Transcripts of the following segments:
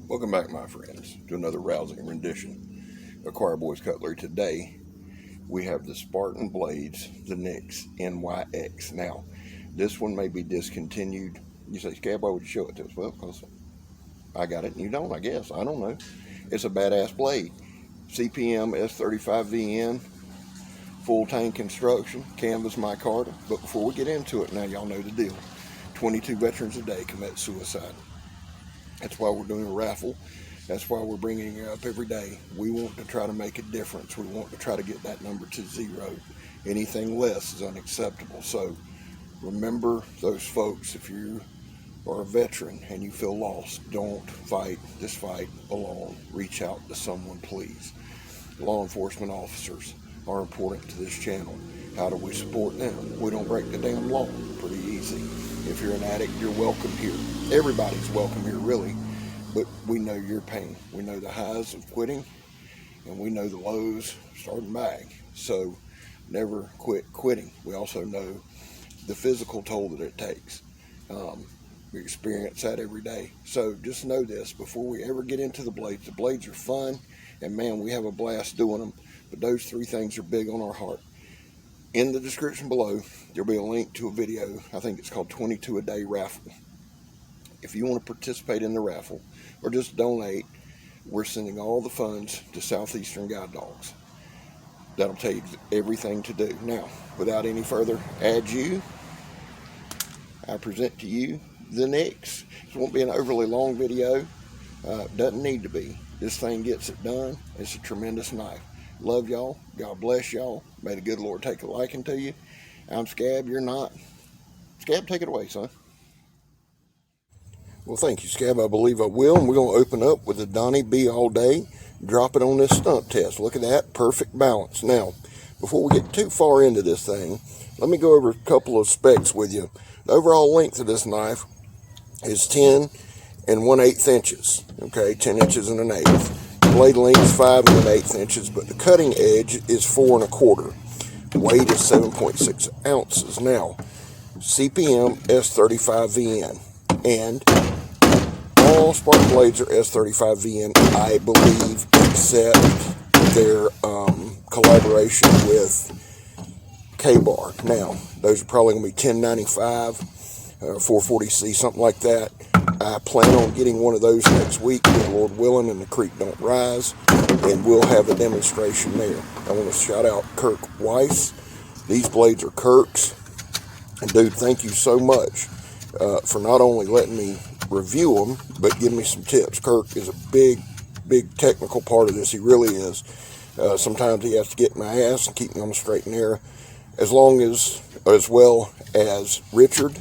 Welcome back, my friends, to another rousing rendition of Choir Boys Cutlery. Today, we have the Spartan Blades the NYX. Now, this one may be discontinued. You say, Scab, why would you show it to us? Well, because I got it and you don't, I guess. I don't know. It's a badass blade. CPM S35VN, full tank construction, canvas micarta. But before we get into it, now y'all know the deal. 22 veterans a day commit suicide. That's why we're doing a raffle. That's why we're bringing it up every day. We want to try to make a difference. We want to try to get that number to 0. Anything less is unacceptable. So remember those folks. If you are a veteran and you feel lost, don't fight this fight alone. Reach out to someone, please. Law enforcement officers are important to this channel. How do we support them? We don't break the damn law. Pretty easy. If you're an addict, you're welcome here. Everybody's welcome here, really. But we know your pain. We know the highs of quitting, and we know the lows starting back. So never quit quitting. We also know the physical toll that it takes. We experience that every day. So just know this, before we ever get into the blades are fun, and man, we have a blast doing them. But those 3 things are big on our heart. In the description below, there'll be a link to a video. I think it's called 22 a Day Raffle. If you want to participate in the raffle or just donate, we're sending all the funds to Southeastern Guide Dogs. That'll tell you everything to do. Now, without any further ado, I present to you the NYX. This won't be an overly long video. Doesn't need to be. This thing gets it done. It's a tremendous knife. Love y'all. God bless y'all. May the good Lord take a liking to you. I'm Scab. You're not. Scab, take it away, son. Well, thank you, Scab. I believe I will. And we're going to open up with a Donnie B all day. Drop it on this stump test. Look at that. Perfect balance. Now, before we get too far into this thing, let me go over a couple of specs with you. The overall length of this knife is 10 1/8 inches. Okay, 10 inches and 1/8. Blade length is 5 1/8 inches, but the cutting edge is 4 1/4. Weight is 7.6 ounces. Now, CPM S35VN, and all Spartan blades are S35VN, I believe, except their collaboration with K-Bar. Now, those are probably going to be 1095, 440C, something like that. I plan on getting one of those next week, with Lord willing and the creek don't rise, and we'll have a demonstration there. I want to shout out Kirk Weiss. These blades are Kirk's, and dude, thank you so much for not only letting me review them, but give me some tips. Kirk is a big technical part of this. He really is. Sometimes he has to get my ass and keep me on the straight and narrow, as well as Richard,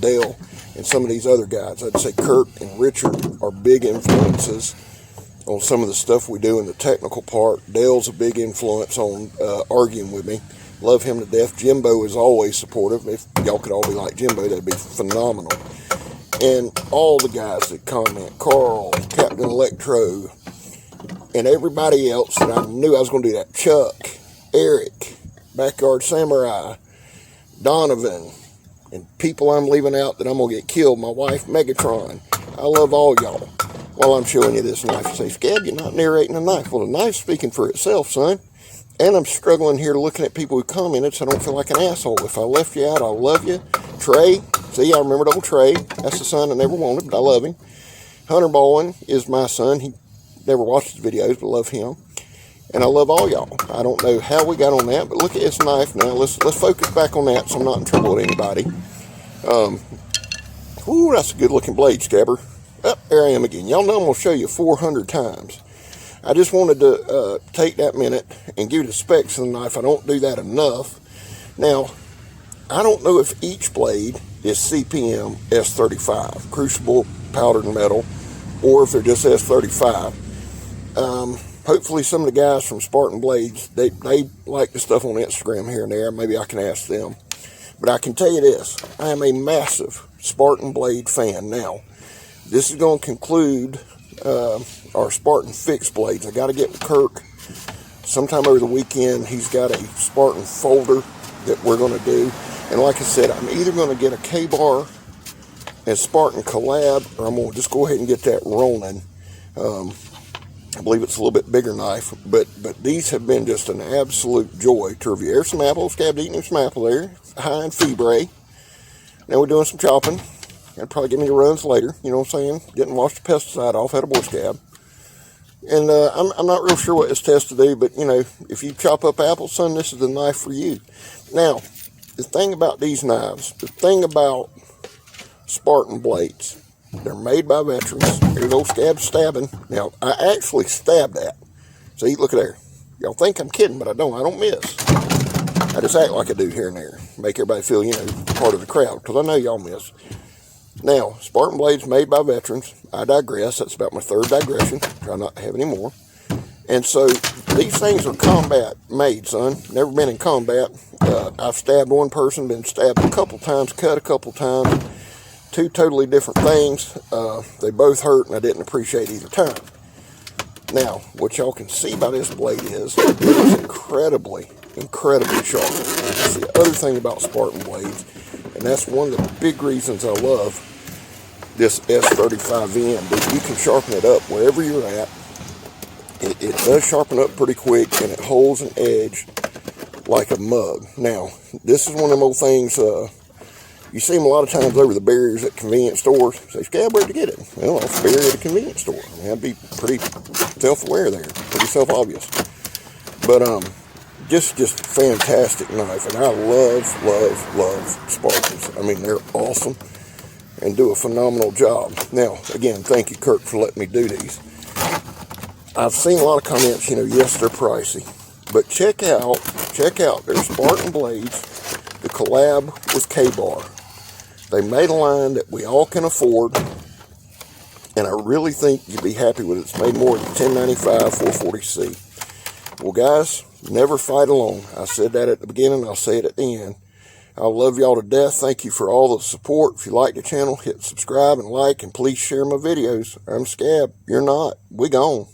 Dale, and some of these other guys. I'd say Kurt and Richard are big influences on some of the stuff we do in the technical part. Dale's a big influence on arguing with me. Love him to death. Jimbo is always supportive. If y'all could all be like Jimbo, that'd be phenomenal. And all the guys that comment, Carl, Captain Electro, and everybody else that I knew I was going to do that. Chuck, Eric, Backyard Samurai, Donovan, and people I'm leaving out that I'm going to get killed. My wife, Megatron. I love all y'all. While I'm showing you this knife, you say, Scab, you're not narrating the knife. Well, the knife's speaking for itself, son. And I'm struggling here looking at people who commented, so I don't feel like an asshole. If I left you out, I love you. Trey, see, I remembered old Trey. That's the son I never wanted, but I love him. Hunter Baldwin is my son. He never watches videos, but I love him. And I love all y'all. I don't know how we got on that, but look at this knife now. Let's focus back on that so I'm not in trouble with anybody. Ooh, that's a good-looking blade, Scabber. Oh, there I am again. Y'all know I'm going to show you 400 times. I just wanted to take that minute and give you the specs of the knife. I don't do that enough. Now, I don't know if each blade is CPM S35, crucible powdered metal, or if they're just S35. Hopefully some of the guys from Spartan Blades, they like the stuff on Instagram here and there. Maybe I can ask them. But I can tell you this, I am a massive Spartan Blade fan. Now, this is going to conclude our Spartan fixed blades. I got to get with Kirk sometime over the weekend. He's got a Spartan folder that we're going to do. And like I said, I'm either going to get a K-Bar and Spartan collab, or I'm going to just go ahead and get that rolling I believe it's a little bit bigger knife, but these have been just an absolute joy to review. There's some apple, Scab eating some apple there, high in fibre. Now we're doing some chopping. I'd probably give me the runs later, you know what I'm saying? Getting washed the pesticide off, had a boy scab. And I'm not real sure what this test to do, but you know, if you chop up apples, son, this is the knife for you. Now, the thing about these knives, the thing about Spartan Blades, they're made by veterans. Here's old Scab stabbing. Now, I actually stabbed that. See, look at there. Y'all think I'm kidding, but I don't miss. I just act like I do here and there. Make everybody feel, you know, part of the crowd, because I know y'all miss. Now, Spartan Blades made by veterans. I digress. That's about my third digression. Try not to have any more. And so, these things are combat made, son. Never been in combat. I've stabbed one person, been stabbed a couple times, cut a couple times. Two totally different things. They both hurt, and I didn't appreciate either time. Now, what y'all can see by this blade is it is incredibly sharp. That's the other thing about Spartan Blades, and that's one of the big reasons I love this S35N. But you can sharpen it up wherever you're at. It does sharpen up pretty quick, and it holds an edge like a mug. Now, this is one of them old things. You see them a lot of times over the barriers at convenience stores. Say, Scab, where'd you get it? Well, off the barrier at a convenience store. I mean, I'd be pretty self-aware there, pretty self-obvious. But just fantastic knife, and I love Spartans. I mean, they're awesome and do a phenomenal job. Now, again, thank you, Kirk, for letting me do these. I've seen a lot of comments, you know, yes, they're pricey, but check out their Spartan Blades, the collab with K-Bar. They made a line that we all can afford, and I really think you'd be happy with it. It's made more than 1095 440C. Well, guys, never fight alone. I said that at the beginning. I'll say it at the end. I love y'all to death. Thank you for all the support. If you like the channel, hit subscribe and like, and please share my videos. I'm Scab. You're not. We gone.